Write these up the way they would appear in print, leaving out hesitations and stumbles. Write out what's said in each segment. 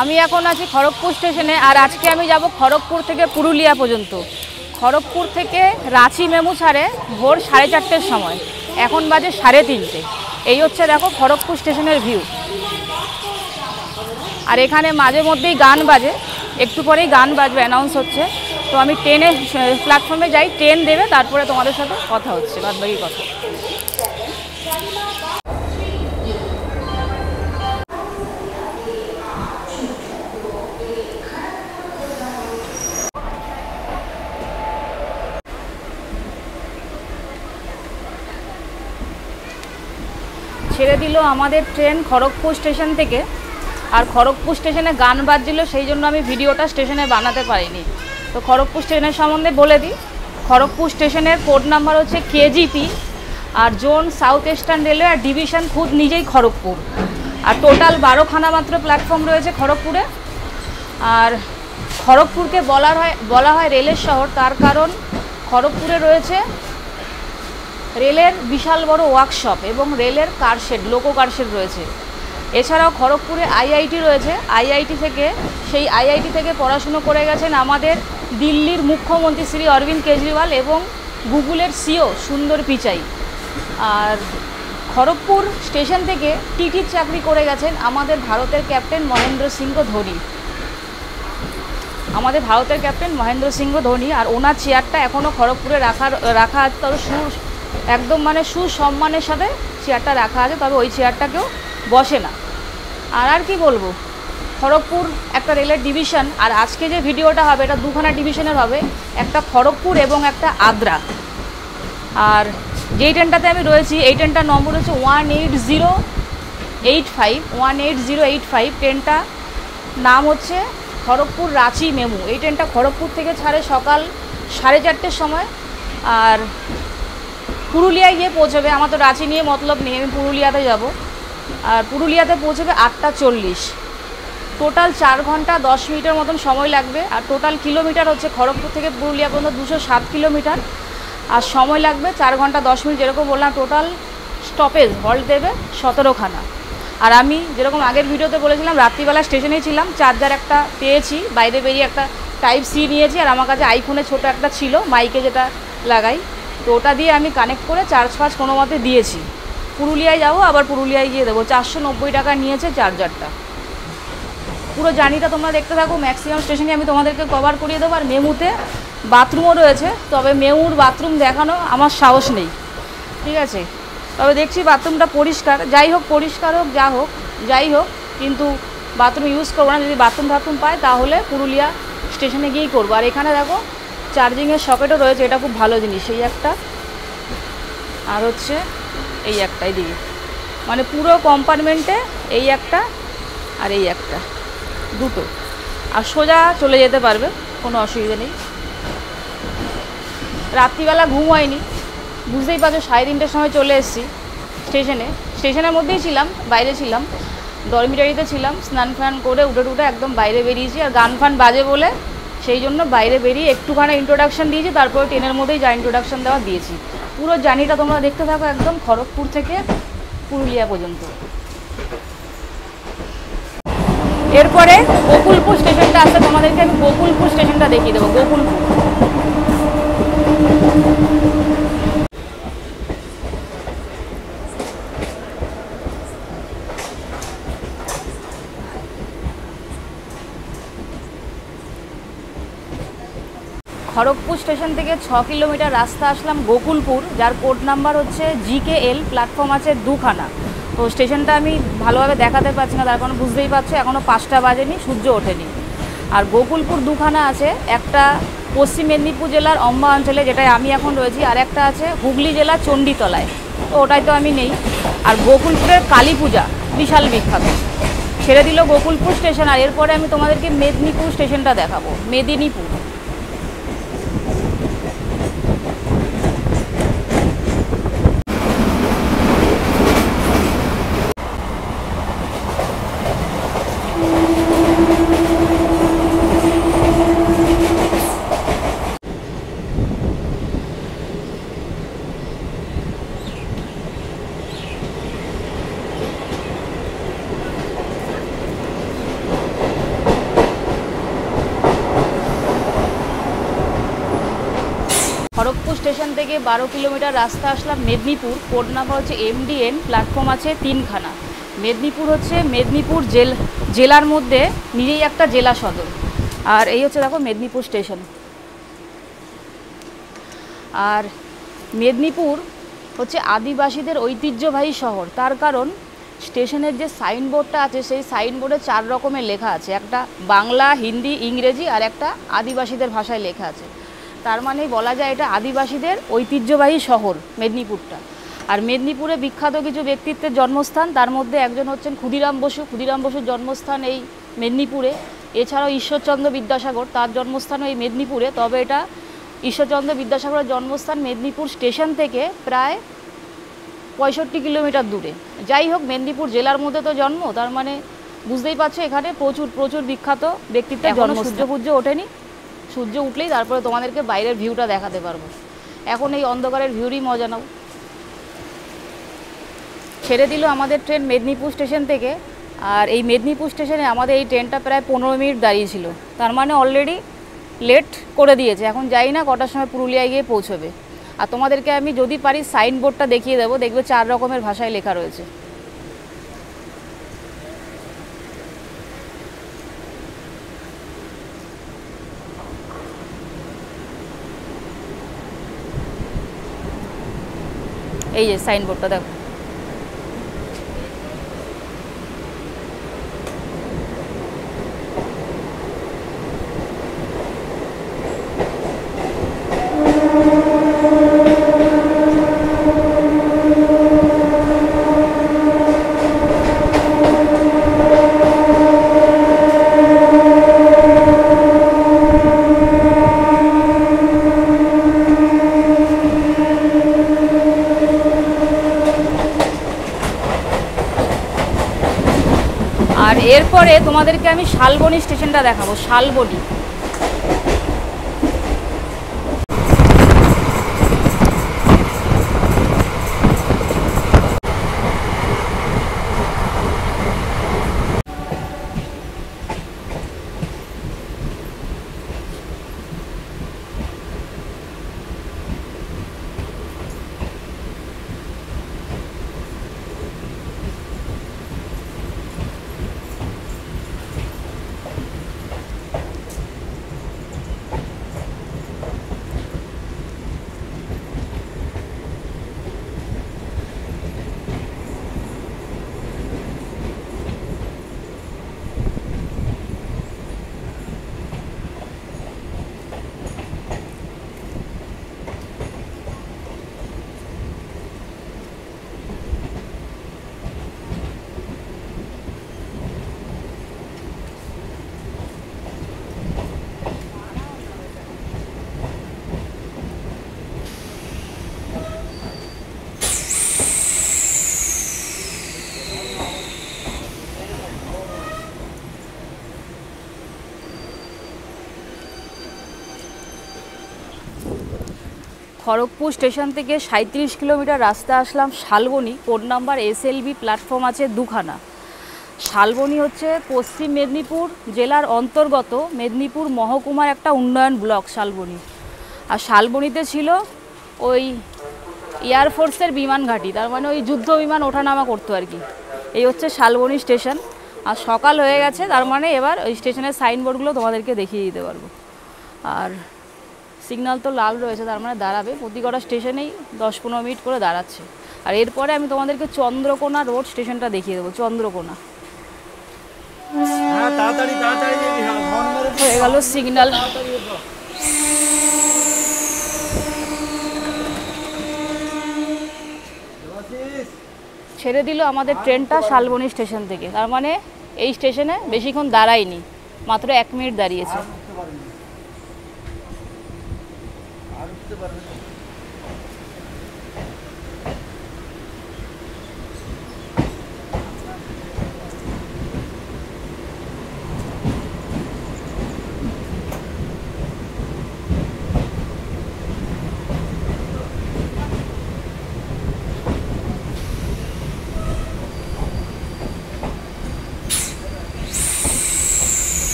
আমি এখন আছি খড়গপুর স্টেশনে, আর আজকে আমি যাব খড়গপুর থেকে পুরুলিয়া পর্যন্ত। খড়গপুর থেকে রাঁচি মেমু ছাড়ে ভোর 4:30-র সময়, এখন বাজে 3:30। এই হচ্ছে দেখো খড়গপুর স্টেশনের ভিউ। আর এখানে মাঝে মধ্যেই গান বাজে, একটু পরেই গান বাজবে, অ্যানাউন্স হচ্ছে। তো আমি ট্রেনে প্ল্যাটফর্মে যাই, ট্রেন দেবে, তারপরে তোমাদের সাথে কথা হচ্ছে বাদবাকি কথা। ছেড়ে দিল আমাদের ট্রেন খড়গপুর স্টেশন থেকে, আর খড়গপুর স্টেশনে গান বাজছিল, সেই জন্য আমি ভিডিওটা স্টেশনে বানাতে পারিনি। তো খড়গপুর স্টেশনের সম্বন্ধে বলে দিই। খড়গপুর স্টেশনের কোড নাম্বার হচ্ছে কেজিপি, আর জোন সাউথ ইস্টার্ন রেলওয়ে, আর ডিভিশন খুদ নিজেই খড়গপুর। আর টোটাল 12খানা মাত্র প্ল্যাটফর্ম রয়েছে খড়গপুরে। আর খড়গপুরকে বলা হয় রেলের শহর, তার কারণ খড়গপুরে রয়েছে রেলের বিশাল বড় ওয়ার্কশপ এবং রেলের কারশেড, লোকো কারশেড রয়েছে। এছাড়াও খড়গপুরে আইআইটি রয়েছে। সেই আইআইটি থেকে পড়াশুনো করে গেছেন আমাদের দিল্লির মুখ্যমন্ত্রী শ্রী অরবিন্দ কেজরিওয়াল এবং গুগলের সিও সুন্দর পিচাই। আর খড়গপুর স্টেশন থেকে টিটির চাকরি করে গেছেন আমাদের ভারতের ক্যাপ্টেন মহেন্দ্র সিংহ ধোনি। আর ওনার চেয়ারটা এখনও খড়গপুরে রাখা আছে, তবে একদম মানে সুসম্মানের সাথে চেয়ারটা রাখা আছে, তবে ওই চেয়ারটা কেউ বসে না। আর কি বলবো, খড়গপুর একটা রেলের ডিভিশন। আর আজকে যে ভিডিওটা হবে এটা দুখানা ডিভিশনের হবে, একটা খড়গপুর এবং একটা আদ্রা। আর যেই ট্রেনটাতে আমি রয়েছি, এই ট্রেনটার নম্বর হচ্ছে 18085। ট্রেনটা নাম হচ্ছে খড়গপুর রাঁচি মেমু। এই ট্রেনটা খড়গপুর থেকে ছাড়ে সকাল 4:30-র সময়, আর পুরুলিয়ায় গিয়ে পৌঁছবে। আমার তো রাঁচি নিয়ে মতলব নেই, আমি পুরুলিয়াতে যাব। আর পুরুলিয়াতে পৌঁছবে 8:40। টোটাল 4 ঘন্টা 10 মিনিটের মতন সময় লাগবে। আর টোটাল কিলোমিটার হচ্ছে খড়গপুর থেকে পুরুলিয়া পর্যন্ত 207 কিলোমিটার। আর সময় লাগবে 4 ঘন্টা 10 মিনিট। যেরকম বললাম, টোটাল স্টপেজ হল্ট দেবে 17খানা। আর আমি যেরকম আগের ভিডিওতে বলেছিলাম, রাত্রিবেলা স্টেশনেই ছিলাম, চার্জার একটা পেয়েছি, বাইরে বেরিয়ে একটা টাইপ সি নিয়েছি। আর আমার কাছে আইফোনে ছোটো একটা ছিল, মাইকে যেটা লাগাই, তো ওটা দিয়ে আমি কানেক্ট করে চার্জ কোনো মতে দিয়েছি। পুরুলিয়ায় যাবো, আবার পুরুলিয়ায় গিয়ে দেবো। 490 টাকা নিয়েছে চার্জারটা। পুরো জার্নিটা তোমরা দেখতে থাকো, ম্যাক্সিমাম স্টেশনে আমি তোমাদেরকে কভার করিয়ে দেবো। আর মেমুতে বাথরুমও রয়েছে, তবে মেমুর বাথরুম দেখানো আমার সাহস নেই, ঠিক আছে। তবে দেখছি বাথরুমটা পরিষ্কার, যাই হোক, কিন্তু বাথরুম ইউজ করবো না। যদি বাথরুম পাই তাহলে পুরুলিয়া স্টেশনে গিয়েই করবো। আর এখানে দেখো চার্জিংয়ের সকেটও রয়েছে, এটা খুব ভালো জিনিস। এই একটা, আর হচ্ছে এই একটা, এইদিকে মানে পুরো কম্পার্টমেন্টে এই একটা আর এই একটা, দুটো। আর সোজা চলে যেতে পারবে, কোনো অসুবিধা নেই। রাত্রিবেলা ঘুম হয়নি, বুঝতেই পারছো। 3:30-র সময় চলে এসেছি স্টেশনের মধ্যেই ছিলাম, বাইরে ছিলাম, ডরমিটারিতে ছিলাম। স্নান ফান করে উঠে একদম বাইরে বেরিয়েছি। আর গান ফান বাজে বলে সেই জন্য বাইরে বেরিয়ে একটুখানি ইন্ট্রোডাকশান দিয়েছি, তারপরে ট্রেনের মধ্যেই যা ইন্ট্রোডাকশান দেওয়া দিয়েছি। পুরো জার্নিটা তোমরা দেখতে থাকো, একদম খড়গপুর থেকে পুরুলিয়া পর্যন্ত। এরপরে গোকুলপুর স্টেশনটা আসছে, তোমাদেরকে আমি গোকুলপুর স্টেশনটা দেখিয়ে দেবো। গোকুলপুর খড়গপুর স্টেশন থেকে 6 কিলোমিটার রাস্তা আসলাম গোকুলপুর, যার কোড নাম্বার হচ্ছে GKL। প্ল্যাটফর্ম আছে 2খানা। তো স্টেশনটা আমি ভালোভাবে দেখাতে পারছি না, তার কারণ বুঝতেই পারছো এখনও 5টা বাজেনি, সূর্য ওঠেনি। আর গোকুলপুর 2খানা আছে, একটা পশ্চিম মেদিনীপুর জেলার অম্বা অঞ্চলে, যেটায় আমি এখন রয়েছি, আর একটা আছে হুগলি জেলার চণ্ডীতলায়, তো ওটাই তো আমি নেই। আর গোকুলপুরের কালী পূজা বিশাল বিখ্যাত। ছেড়ে দিল গোকুলপুর স্টেশন। আর এরপরে আমি তোমাদেরকে মেদিনীপুর স্টেশনটা দেখাবো, মেদিনীপুর। খড়গপুর স্টেশন থেকে 12 কিলোমিটার রাস্তা আসলাম মেদিনীপুর। কোড নাম্বার হচ্ছে MDN, প্ল্যাটফর্ম আছে 3খানা। মেদিনীপুর হচ্ছে মেদিনীপুর জেলার মধ্যে নিজেই একটা জেলা সদর। আর এই হচ্ছে দেখো মেদিনীপুর স্টেশন। আর মেদিনীপুর হচ্ছে আদিবাসীদের ঐতিহ্যবাহী শহর, তার কারণ স্টেশনের যে সাইনবোর্ডটা আছে সেই সাইনবোর্ডে 4 রকমের লেখা আছে, একটা বাংলা, হিন্দি, ইংরেজি আর একটা আদিবাসীদের ভাষায় লেখা আছে। তার মানে বলা যায় এটা আদিবাসীদের ঐতিহ্যবাহী শহর মেদিনীপুরটা। আর মেদিনীপুরে বিখ্যাত কিছু ব্যক্তিত্বের জন্মস্থান, তার মধ্যে একজন হচ্ছেন ক্ষুদিরাম বসু। ক্ষুদিরাম বসুর জন্মস্থান এই মেদিনীপুরে। এছাড়াও ঈশ্বরচন্দ্র বিদ্যাসাগর, তার জন্মস্থানও এই মেদিনীপুরে। তবে এটা ঈশ্বরচন্দ্র বিদ্যাসাগরের জন্মস্থান মেদিনীপুর স্টেশন থেকে প্রায় 65 কিলোমিটার দূরে। যাই হোক, মেদিনীপুর জেলার মধ্যে তো জন্ম, তার মানে বুঝতেই পারছো এখানে প্রচুর বিখ্যাত ব্যক্তিত্বের জন্ম। সূর্য ওঠেনি, সূর্য উঠলেই তারপরে তোমাদেরকে বাইরের ভিউটা দেখাতে পারবো। এখন এই অন্ধকারের ভিউরই মজা নাও। ছেড়ে দিল আমাদের ট্রেন মেদিনীপুর স্টেশন থেকে। আর এই মেদিনীপুর স্টেশনে আমাদের এই ট্রেনটা প্রায় 15 মিনিট দাঁড়িয়েছিল, তার মানে অলরেডি লেট করে দিয়েছে। এখন যাই না কটার সময় পুরুলিয়ায় গিয়ে পৌঁছবে। আর তোমাদেরকে আমি যদি পারি সাইনবোর্ডটা দেখিয়ে দেবো, দেখবে 4 রকমের ভাষায় লেখা রয়েছে। এই যে সাইনবোর্ডটা দেখো। আর এরপরে তোমাদেরকে আমি শালবনী স্টেশনটা দেখাবো। শালবনী খড়গপুর স্টেশন থেকে 37 কিলোমিটার রাস্তা আসলাম Salboni. Code number SLB, platform আছে 2খানা। শালবনী হচ্ছে পশ্চিম মেদিনীপুর জেলার অন্তর্গত মেদিনীপুর মহকুমার একটা উন্নয়ন ব্লক শালবনী। আর শালবনীতে ছিল ওই এয়ারফোর্সের বিমান ঘাঁটি, তার মানে ওই যুদ্ধ বিমান ওঠানামা করতো আর কি। এই হচ্ছে শালবনী স্টেশন। আর সকাল হয়ে গেছে, তার মানে এবার ওই স্টেশনের সাইনবোর্ডগুলো তোমাদেরকে দেখিয়ে দিতে পারবো। আর সিগন্যাল তো লাল রয়েছে, তার মানে দাঁড়াবে। প্রতি কটা স্টেশনেই 10-15 মিনিট করে দাঁড়াচ্ছে। আর এরপরে আমি তোমাদেরকে চন্দ্রকোনা রোড স্টেশনটা দেখিয়ে দেবো। চন্দ্রকোনা হয়ে গেল সিগন্যাল। ছেড়ে দিল আমাদের ট্রেনটা শালবনী স্টেশন থেকে, তার মানে এই স্টেশনে বেশিক্ষণ দাঁড়ায়নি, মাত্র 1 মিনিট দাঁড়িয়েছে।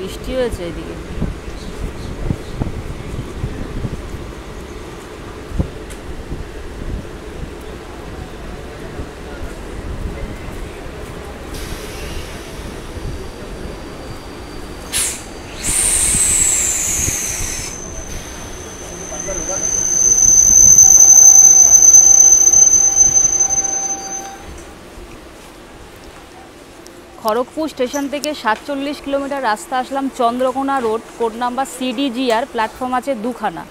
বৃষ্টি হয়েছে এদিকে। খড়গপুর স্টেশন থেকে 47 কিলোমিটার রাস্তা আসলাম Chandrakona road, code number CDGR, platform আছে দুখানা।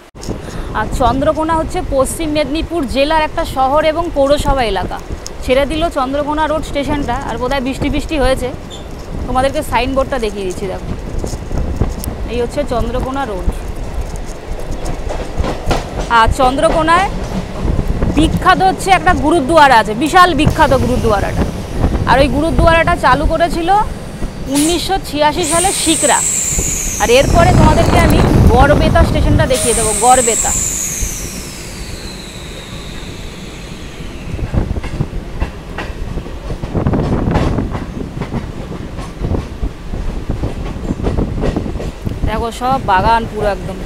আর চন্দ্রকোনা হচ্ছে পশ্চিম মেদিনীপুর জেলার একটা শহর এবং পৌরসভা এলাকা। ছেড়ে দিল চন্দ্রকোনা রোড স্টেশনটা, আর বোধহয় বৃষ্টি হয়েছে। তোমাদেরকে সাইনবোর্ডটা দেখিয়ে দিচ্ছি, দেখো এই হচ্ছে চন্দ্রকোনা রোড। আর চন্দ্রকোনায় বিখ্যাত হচ্ছে একটা গুরুদ্বারা আছে, বিশাল বিখ্যাত গুরুদ্বারাটা। আর ওই গুরুদ্বারাটা চালু করেছিল 1986 সালে শিখরা। আর এরপরে তোমাদেরকে আমি গড়বেতা স্টেশনটা দেখিয়ে দেবো, গড়বেতা। দেখো সব বাগান পুরো একদম,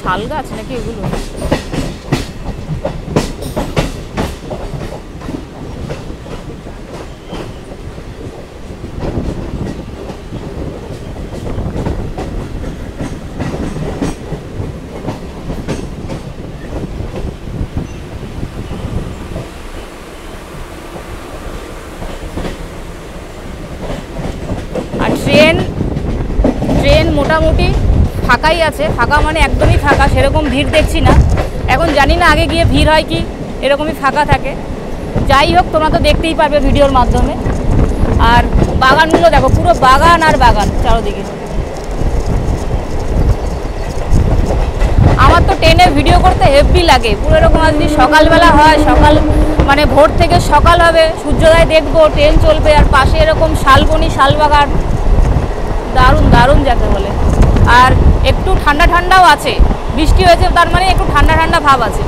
শাল গাছ নাকি এগুলো। ট্রেন মোটামুটি ফাঁকাই আছে, ফাঁকা মানে একদমই ফাঁকা, সেরকম ভিড় দেখছি না এখন। জানি না আগে গিয়ে ভিড় হয় কি, এরকমই ফাঁকা থাকে। যাই হোক, তোমরা তো দেখতেই পারবে ভিডিওর মাধ্যমে। আর বাগানগুলো দেখো, পুরো বাগান আর বাগান চারোদিকে। আমার তো ট্রেনে ভিডিও করতে হেভি লাগে পুরো। এরকম যদি সকালবেলা হয়, সকাল মানে ভোর থেকে সকাল হবে, সূর্যোদয় দেখবো, ট্রেন চলবে, আর পাশে এরকম শালবনি, শালবাগান, দারুণ দারুণ যাকে বলে। আর একটু ঠান্ডা ঠান্ডাও আছে, বৃষ্টি হয়েছে তার মানে একটু ঠান্ডা ঠান্ডা ভাব আছে।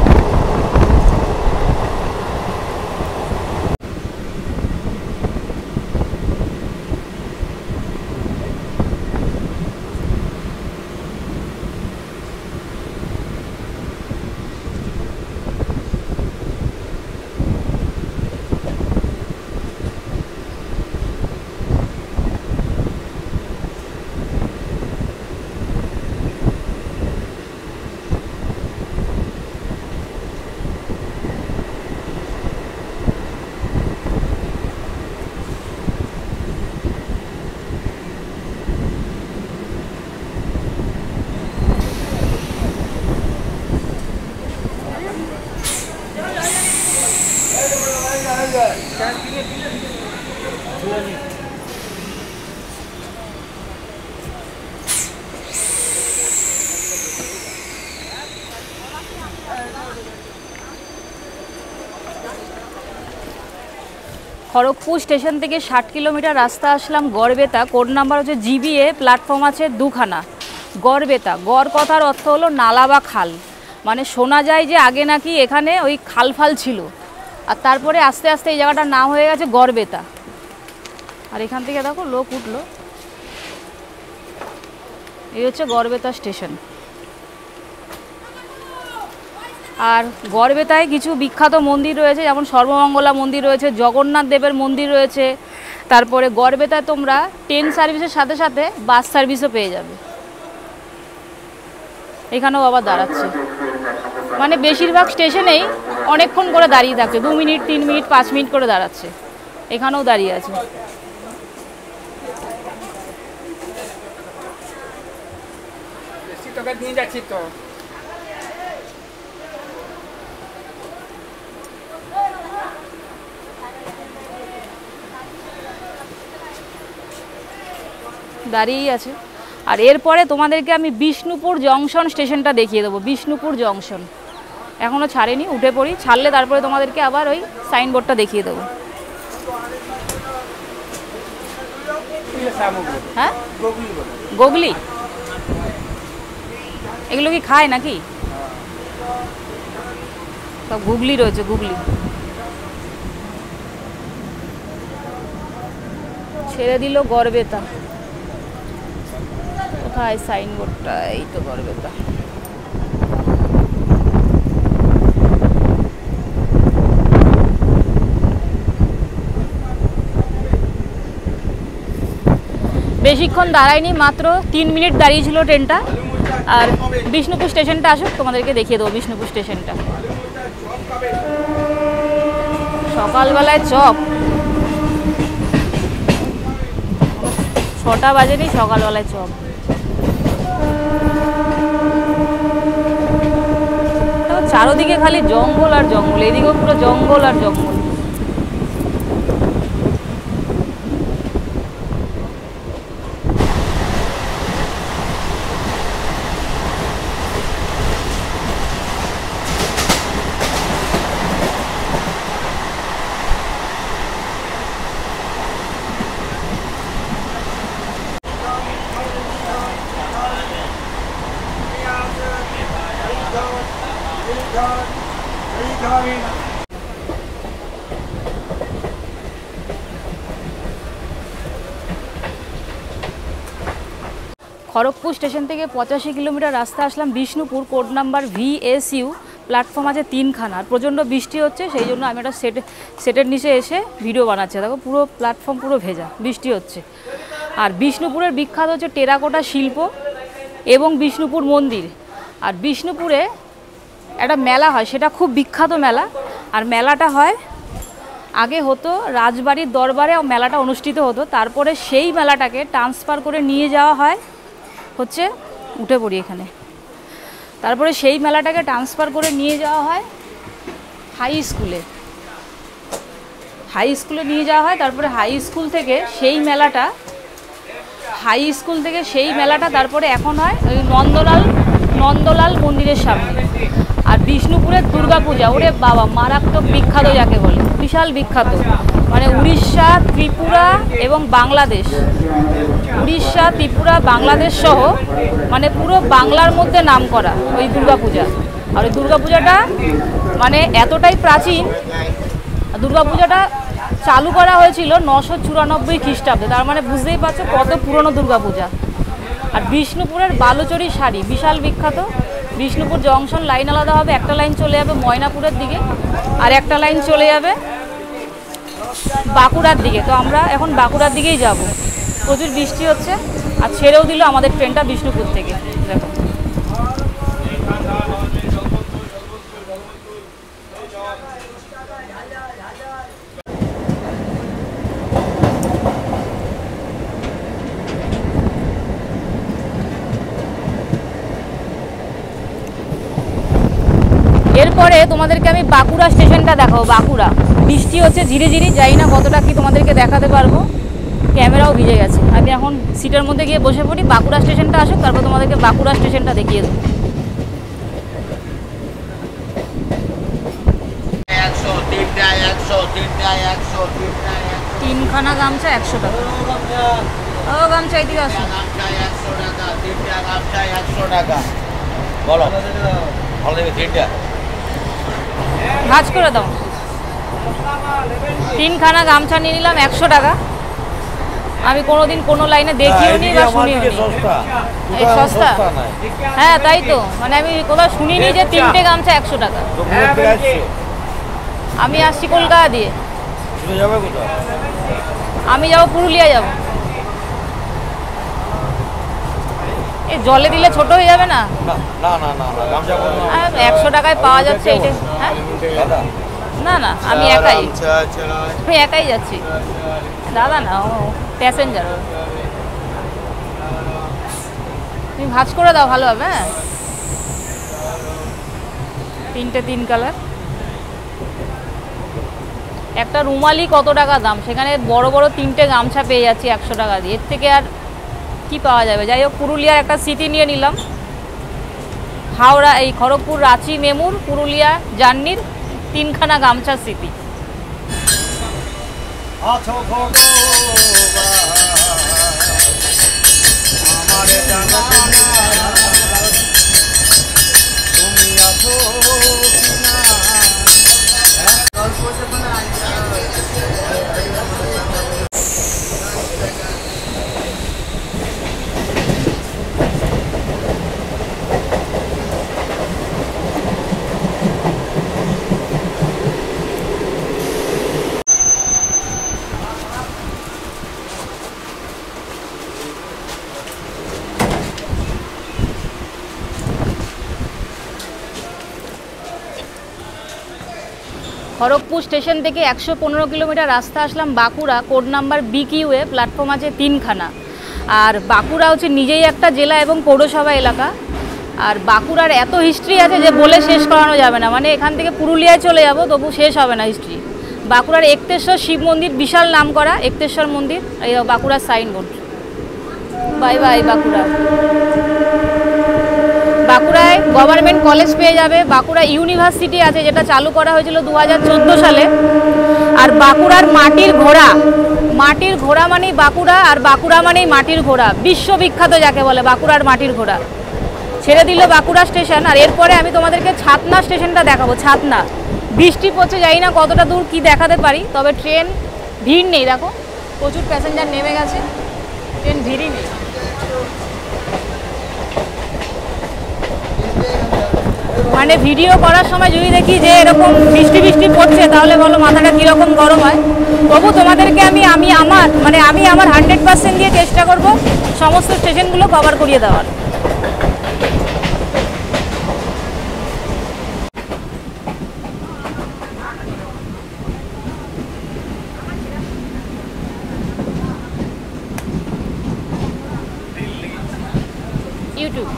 খড়গপুর স্টেশন থেকে 60 কিলোমিটার রাস্তা আসলাম গড়বেতা, কোড নাম্বার হচ্ছে GBA, প্ল্যাটফর্ম আছে দুখানা। গড়বেতা, গড় কথার অর্থ হলো নালা বা খাল। মানে শোনা যায় যে আগে নাকি এখানে ওই খাল ফাল ছিল, আর তারপরে আস্তে আস্তে এই জায়গাটার নাম হয়ে গেছে গড়বেতা। আর এখান থেকে দেখো লোক উঠলো, এই হচ্ছে গড়বেতা স্টেশন। আর গড়বেতায় কিছু বিখ্যাত মন্দির রয়েছে, যেমন সর্বমঙ্গলা মন্দির রয়েছে, জগন্নাথ দেবের মন্দির রয়েছে। তারপরে গড়বেতায় তোমরা ট্রেন সার্ভিসের সাথে সাথে বাস সার্ভিসও পেয়ে যাবে। এখানেও আবার দাঁড়াচ্ছে, মানে বেশিরভাগ স্টেশনেই অনেকক্ষণ করে দাঁড়িয়ে থাকছে, 2 মিনিট 3 মিনিট 5 মিনিট করে দাঁড়াচ্ছে। এখানেও দাঁড়িয়ে আছে। দাঁড়িয়েই আছে। আর এরপরে তোমাদেরকে আমি বিষ্ণুপুর জংশন স্টেশনটা দেখিয়ে দেবো। বিষ্ণুপুর জংশন এখনও ছাড়েনি, উঠে পড়ি, ছাড়লে তারপরে তোমাদেরকে আবার ওই সাইনবোর্ডটা দেখিয়ে দেবো। হ্যাঁ, গোগলি এগুলো কি খায় নাকি? সব গুগলি রয়েছে, গুগলি। ছেড়ে দিল গড়বেতা। কোথায় সাইনবোর্ডটা? এই তো বরবেতা। বেশিক্ষণ দাঁড়ায়নি, মাত্র 3 মিনিট দাঁড়িয়েছিল ট্রেনটা। আর বিষ্ণুপুর স্টেশনটা আসুক, তোমাদেরকে দেখিয়ে দেবো বিষ্ণুপুর স্টেশনটা। সকালবেলায় চপ, 6টা বাজেনি, সকালবেলায় চপ। চারোদিকে খালি জঙ্গল আর জঙ্গল, এদিকেও পুরো জঙ্গল আর জঙ্গল। খড়গপুর স্টেশন থেকে 85 কিলোমিটার রাস্তা আসলাম Bishnupur. Code number VSU। Platform আছে 3খানা। প্রচণ্ড বৃষ্টি হচ্ছে, সেই জন্য আমি একটা সেটের নিচে এসে ভিডিও বানাচ্ছি। দেখো পুরো প্ল্যাটফর্ম পুরো ভেজা, বৃষ্টি হচ্ছে। আর বিষ্ণুপুরের বিখ্যাত হচ্ছে টেরাকোটা শিল্প এবং বিষ্ণুপুর মন্দির। আর বিষ্ণুপুরে একটা মেলা হয়, সেটা খুব বিখ্যাত মেলা। আর মেলাটা হয়, আগে হতো রাজবাড়ির দরবারে মেলাটা অনুষ্ঠিত হতো, তারপরে সেই মেলাটাকে ট্রান্সফার করে নিয়ে যাওয়া হয় হচ্ছে, উঠে পড়ি এখানে, তারপরে সেই মেলাটাকে ট্রান্সফার করে নিয়ে যাওয়া হয় হাই স্কুলে নিয়ে যাওয়া হয়। তারপরে হাই স্কুল থেকে সেই মেলাটা তারপরে এখন হয় ওই নন্দলাল মন্দিরের সামনে। আর বিষ্ণুপুরের দুর্গাপূজা, ওরে বাবা মারাত্মক বিখ্যাত, যাকে বলে বিশাল বিখ্যাত। মানে উড়িষ্যা, ত্রিপুরা এবং বাংলাদেশ, সহ মানে পুরো বাংলার মধ্যে নাম করা ওই দুর্গাপূজা। আর ওই দুর্গাপূজাটা মানে এতটাই প্রাচীন, দুর্গাপূজাটা চালু করা হয়েছিল 994 খ্রিস্টাব্দে। তার মানে বুঝতেই পারছো কত পুরনো দুর্গাপূজা। আর বিষ্ণুপুরের বালুচরী শাড়ি বিশাল বিখ্যাত। বিষ্ণুপুর জংশন লাইন আলাদা হবে, একটা লাইন চলে যাবে ময়নাপুরের দিকে, আর একটা লাইন চলে যাবে বাঁকুড়ার দিকে। তো আমরা এখন বাঁকুড়ার দিকেই যাব। প্রচুর বৃষ্টি হচ্ছে, আর ছেড়েও দিল আমাদের ট্রেনটা বিষ্ণুপুর থেকে। দেখো এরপরে তোমাদেরকে আমি বাঁকুড়া স্টেশনটা দেখাবো। বাঁকুড়া বৃষ্টি হচ্ছে ঝিরি ঝিরি, যাই না কতটা কি তোমাদেরকে দেখাতে পারবো, ক্যামেরাও ভিজে গেছে। আমি এখন সিটের মধ্যে গিয়ে বসে পড়ি, বাঁকুড়া স্টেশনটা আসুক, তারপর তোমাদেরকে বাঁকুড়া স্টেশনটা দেখিয়ে দেবো। তিনখানা গামছা 100 টাকা। ও গামছা এদিকে আসো। ভাঁজ করে দাও। 3খানা গামছা নিয়ে নিলাম 100 টাকা। আমি কোনোদিন কোনো লাইনে দেখিও নি বা শুনিও নি। এই সস্তা? হ্যাঁ তাই তো, মানে আমি কোথাও শুনিনি যে 3টে গামছা 100 টাকা। আমি আসছি কলকাতা দিয়ে। আমি যাবো পুরুলিয়া যাব। এই জলে দিলে ছোট হয়ে যাবে না? 100 টাকায় পাওয়া যাচ্ছে এইটা। হ্যাঁ না না, আমি একাই যাচ্ছি। দাদা না, ও প্যাসেঞ্জার। তুমি ভাঁজ করে দাও, ভালো হবে। হ্যাঁ 3টে 3 কালার। একটা রুমালি কত টাকা দাম, সেখানে বড় বড় 3টে গামছা পেয়ে যাচ্ছি 100 টাকা দিয়ে। এর থেকে আর কি পাওয়া যাবে। যাই হোক, পুরুলিয়ার একটা স্মৃতি নিয়ে নিলাম। হাওড়া, এই খড়গপুর, রাঁচি, মেমুর, পুরুলিয়া জার্নির 3খানা গামছার স্মৃতি। খড়গপুর স্টেশন থেকে 115 কিলোমিটার রাস্তা আসলাম Bankura, code number BQA, platform আছে 3খানা। আর বাঁকুড়া হচ্ছে নিজেই একটা জেলা এবং পৌরসভা এলাকা। আর বাঁকুড়ার এত হিস্ট্রি আছে যে বলে শেষ করানো যাবে না, মানে এখান থেকে পুরুলিয়ায় চলে যাব তবু শেষ হবে না হিস্ট্রি। বাঁকুড়ার একতেশ্বর শিব মন্দির, বিশাল নাম করা একতেশ্বর মন্দির, এই বাঁকুড়ার সাইনবোর্ড। Bye bye Bankura. বাঁকুড়ায় গভর্নমেন্ট কলেজ পেয়ে যাবে, বাঁকুড়া ইউনিভার্সিটি আছে যেটা চালু করা হয়েছিল 2014 সালে। আর বাঁকুড়ার মাটির ঘোড়া, মাটির ঘোড়া মানেই বাঁকুড়া, আর বাঁকুড়া মানেই মাটির ঘোড়া, বিশ্ববিখ্যাত যাকে বলে বাঁকুড়ার মাটির ঘোড়া। ছেড়ে দিল বাঁকুড়া স্টেশন, আর এরপরে আমি তোমাদেরকে ছাতনা স্টেশনটা দেখাবো। ছাতনা বৃষ্টি পড়ছে, জানি না কতটা দূর কি দেখাতে পারি, তবে ট্রেন ভিড় নেই, দেখো প্রচুর প্যাসেঞ্জার নেমে গেছে, ট্রেন ভিড়ই নেই। মানে ভিডিও করার সময় যদি দেখি যে এরকম বৃষ্টি বৃষ্টি পড়ছে তাহলে বলো মাথাটা কীরকম গরম হয়। তবু তোমাদেরকে আমি আমার 100% দিয়ে চেষ্টা করব সমস্ত স্টেশনগুলো কভার করিয়ে দেওয়ার। ইউটিউব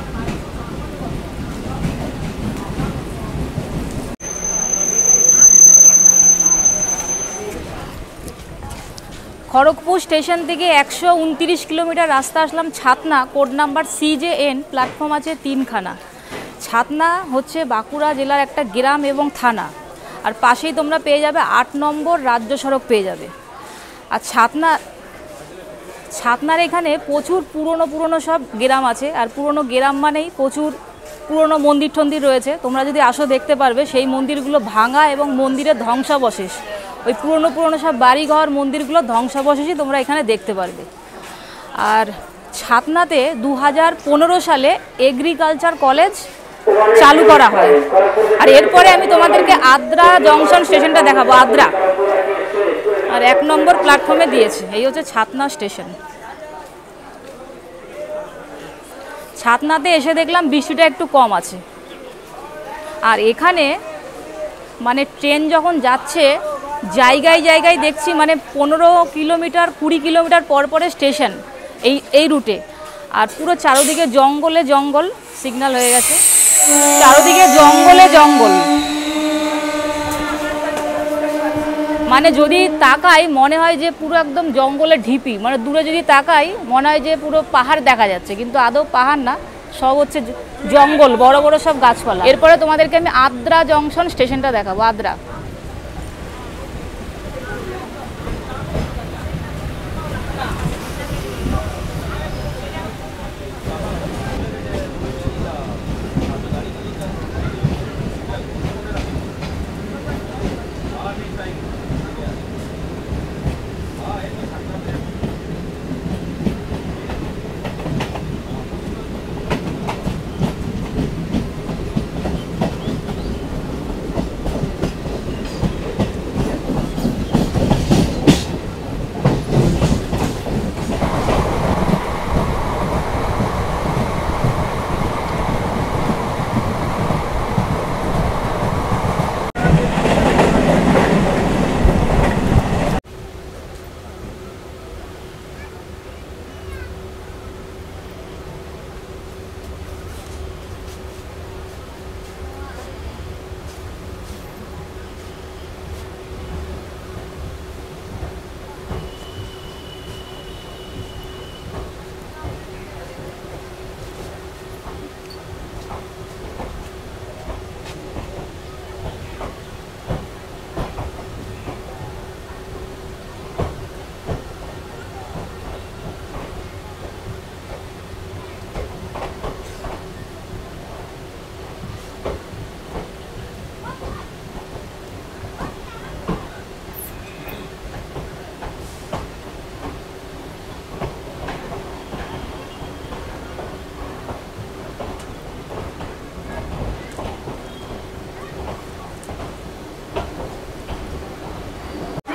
খড়গপুর স্টেশন থেকে 129 কিলোমিটার রাস্তা আসলাম ছাতনা, কোড নাম্বার CJN, প্ল্যাটফর্ম আছে 3খানা। ছাতনা হচ্ছে বাঁকুড়া জেলার একটা গ্রাম এবং থানা, আর পাশেই তোমরা পেয়ে যাবে 8 নম্বর রাজ্য সড়ক পেয়ে যাবে। আর ছাতনার এখানে প্রচুর পুরনো সব গ্রাম আছে, আর পুরনো গ্রাম মানেই প্রচুর পুরনো মন্দির টন্দির রয়েছে। তোমরা যদি আসো দেখতে পারবে সেই মন্দিরগুলো ভাঙা এবং মন্দিরের ধ্বংসাবশেষ, ওই পুরনো সব বাড়িঘর মন্দিরগুলো ধ্বংসাবশেষই তোমরা এখানে দেখতে পারবে। আর ছাতনাতে 2015 সালে এগ্রিকালচার কলেজ চালু করা হয়। আর এরপরে আমি তোমাদেরকে আদ্রা জংশন স্টেশনটা দেখাবো, আদ্রা, আর 1 নম্বর প্ল্যাটফর্মে দিয়েছে। এই হচ্ছে ছাতনা স্টেশন। ছাতনাতে এসে দেখলাম বৃষ্টিটা একটু কম আছে। আর এখানে মানে ট্রেন যখন যাচ্ছে জায়গায় দেখছি মানে 15 কিলোমিটার 20 কিলোমিটার পরে স্টেশন এই রুটে। আর পুরো চারোদিকে জঙ্গল, সিগন্যাল হয়ে গেছে, চারোদিকে জঙ্গল। মানে যদি তাকাই মনে হয় যে পুরো একদম জঙ্গলের ঢিপি, মানে দূরে যদি তাকাই মনে হয় যে পুরো পাহাড় দেখা যাচ্ছে, কিন্তু আদৌ পাহাড় না, সব হচ্ছে জঙ্গল, বড় সব গাছপালা। এরপরে তোমাদেরকে আমি আদ্রা জংশন স্টেশনটা দেখাবো, আদ্রা।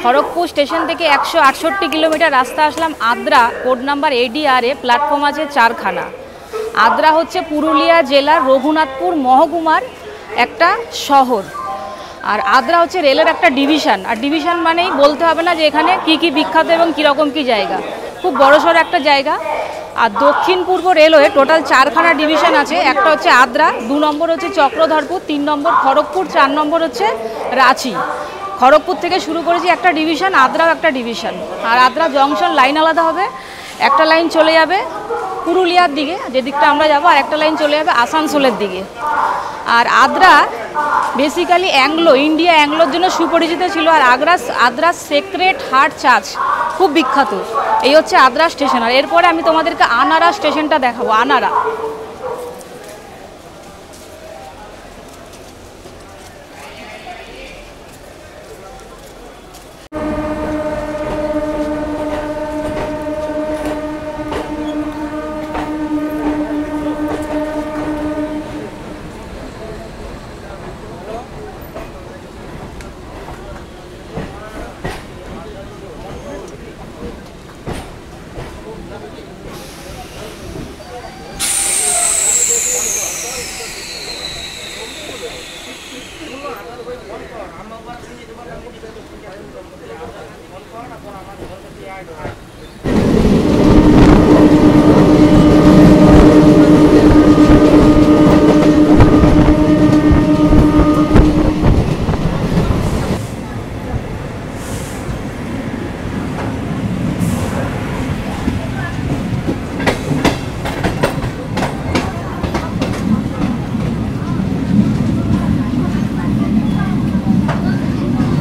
খড়গপুর স্টেশন থেকে 168 কিলোমিটার রাস্তা আসলাম আদ্রা, কোড নাম্বার ADR-এ, প্ল্যাটফর্ম আছে 4খানা। আদ্রা হচ্ছে পুরুলিয়া জেলার রঘুনাথপুর মহকুমার একটা শহর। আর আদ্রা হচ্ছে রেলের একটা ডিভিশন, আর ডিভিশন মানেই বলতে হবে না যে এখানে কি কি বিখ্যাত এবং কীরকম কী জায়গা, খুব বড়সড় একটা জায়গা। আর দক্ষিণ পূর্ব রেলওয়ে টোটাল 4খানা ডিভিশন আছে। একটা হচ্ছে আদ্রা, 2 নম্বর হচ্ছে চক্রধরপুর, 3 নম্বর খড়গপুর, 4 নম্বর হচ্ছে রাঁচি। খড়গপুর থেকে শুরু করেছি একটা ডিভিশন, আদ্রাও একটা ডিভিশন। আর আদ্রা জংশন লাইন আলাদা হবে, একটা লাইন চলে যাবে পুরুলিয়ার দিকে যে দিকটা আমরা যাবো, আর একটা লাইন চলে যাবে আসানসোলের দিকে। আর আদ্রা বেসিক্যালি ইন্ডিয়া অ্যাংলোর জন্য সুপরিচিত ছিল। আর আদ্রা সেক্রেট হার্ট চার্চ খুব বিখ্যাত। এই হচ্ছে আদ্রা স্টেশন। আর এরপরে আমি তোমাদেরকে আনারা স্টেশনটা দেখাবো। আনারা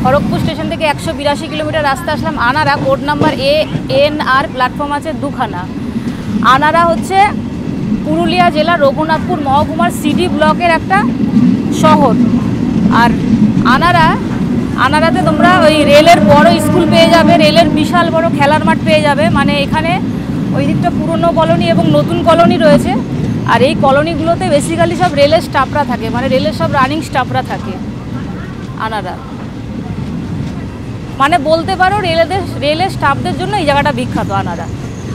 খড়গপুর স্টেশন থেকে 182 কিলোমিটার রাস্তা আসলাম আনারা। কোড নাম্বার ANR, প্ল্যাটফর্ম আছে 2খানা। আনারা হচ্ছে পুরুলিয়া জেলার রঘুনাথপুর মহকুমার সিডি ব্লকের একটা শহর। আর আনারাতে তোমরা ওই রেলের বড় স্কুল পেয়ে যাবে, রেলের বিশাল বড় খেলার মাঠ পেয়ে যাবে। মানে এখানে ওই দিকটা পুরনো কলোনি এবং নতুন কলোনি রয়েছে। আর এই কলোনিগুলোতে বেসিক্যালি সব রেলের স্টাফরা থাকে, মানে রেলের সব রানিং স্টাফরা থাকে আনারা। মানে বলতে পারো রেলের স্টাফদের জন্য এই জায়গাটা বিখ্যাত আনারা।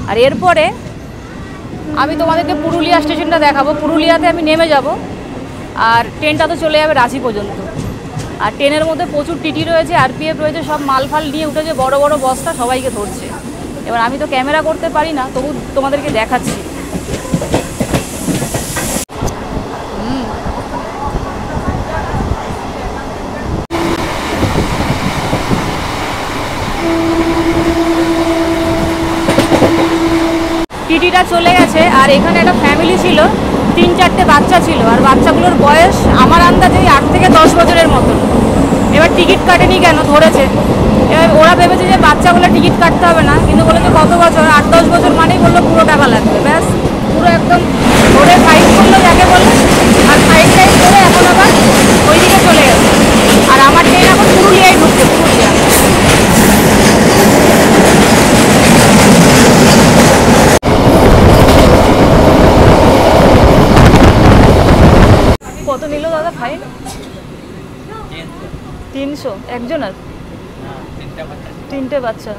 আর এরপরে আমি তোমাদেরকে পুরুলিয়া স্টেশনটা দেখাবো। পুরুলিয়াতে আমি নেমে যাব, আর ট্রেনটা তো চলে যাবে রাঁচি পর্যন্ত। আর ট্রেনের মধ্যে প্রচুর টিটি রয়েছে, RPF রয়েছে, সব মালফাল নিয়ে উঠেছে, বড় বড় বস্তা সবাইকে ধরছে। এবার আমি তো ক্যামেরা করতে পারি না, তবু তোমাদেরকে দেখাচ্ছি। টিটিটা চলে গেছে। আর এখানে একটা ফ্যামিলি ছিল, 3-4টে বাচ্চা ছিল। আর বাচ্চাগুলোর বয়স আমার আন্দাজে 8 থেকে 10 বছরের মতন। এবার টিকিট কাটেনি কেন, ধরেছে। এবার ওরা ভেবেছে যে বাচ্চাগুলো টিকিট কাটতে হবে না, কিন্তু বলেছে কত বছর, 8-10 বছর মানেই বললো পুরো টাকা লাগবে। ব্যাস পুরো একদম ধরে ফাইন করলো যাকে বলে। আর ফাইন করে এখন আবার ওইদিকে চলে গেছে। আর আমার ট্রেন এখন পুরুলিয়ায় ঢুকছে, পুরুলিয়া। কত নিল দাদা ফাইন? 300 একজনের? 3টে বাচ্চা।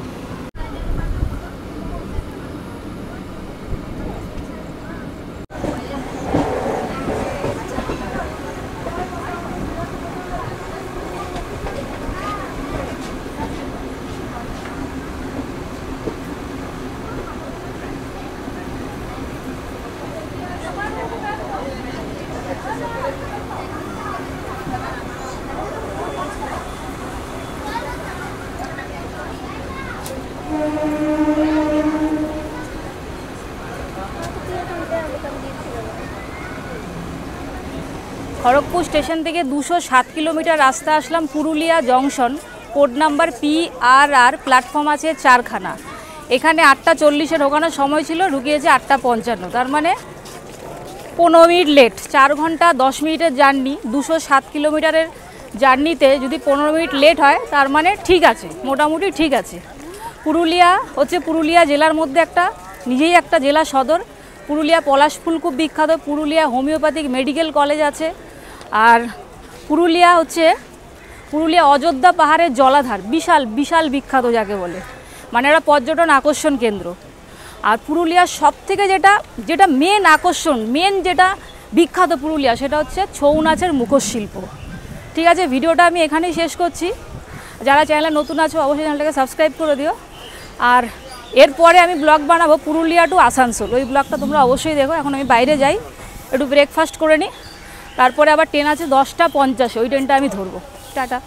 খড়গপুর স্টেশন থেকে 207 কিলোমিটার রাস্তা আসলাম Purulia junction. Code number PRR, platform আছে 4খানা। এখানে 8:40-এ ঢোকানোর সময় ছিল, ঢুকিয়েছে 8:55। তার মানে 15 মিনিট লেট। 4 ঘন্টা 10 মিনিটের জার্নি, 207 কিলোমিটারের জার্নিতে যদি 15 মিনিট লেট হয়, তার মানে ঠিক আছে, মোটামুটি ঠিক আছে। পুরুলিয়া হচ্ছে পুরুলিয়া জেলার মধ্যে নিজেই একটা জেলা সদর। পুরুলিয়া পলাশ ফুল খুব বিখ্যাত। পুরুলিয়া হোমিওপ্যাথিক মেডিকেল কলেজ আছে। আর পুরুলিয়া অযোধ্যা পাহাড়ের জলাধার, বিশাল বিশাল বিখ্যাত যাকে বলে, মানে একটা পর্যটন আকর্ষণ কেন্দ্র। আর পুরুলিয়ার সব থেকে যেটা মেন আকর্ষণ, যেটা বিখ্যাত পুরুলিয়া, সেটা হচ্ছে ছৌ নাচের মুখোশ শিল্প। ঠিক আছে, ভিডিওটা আমি এখানেই শেষ করছি। যারা চ্যানেলে নতুন আছো অবশ্যই চ্যানেলটাকে সাবস্ক্রাইব করে দিও। আর এরপরে আমি ব্লগ বানাবো পুরুলিয়া টু আসানসোল, ওই ব্লগটা তোমরা অবশ্যই দেখো। এখন আমি বাইরে যাই, একটু ব্রেকফাস্ট করে নিই, তারপরে আবার ট্রেন আছে 10টা 50, ওই ট্রেনটা আমি ধরবো। টাটা।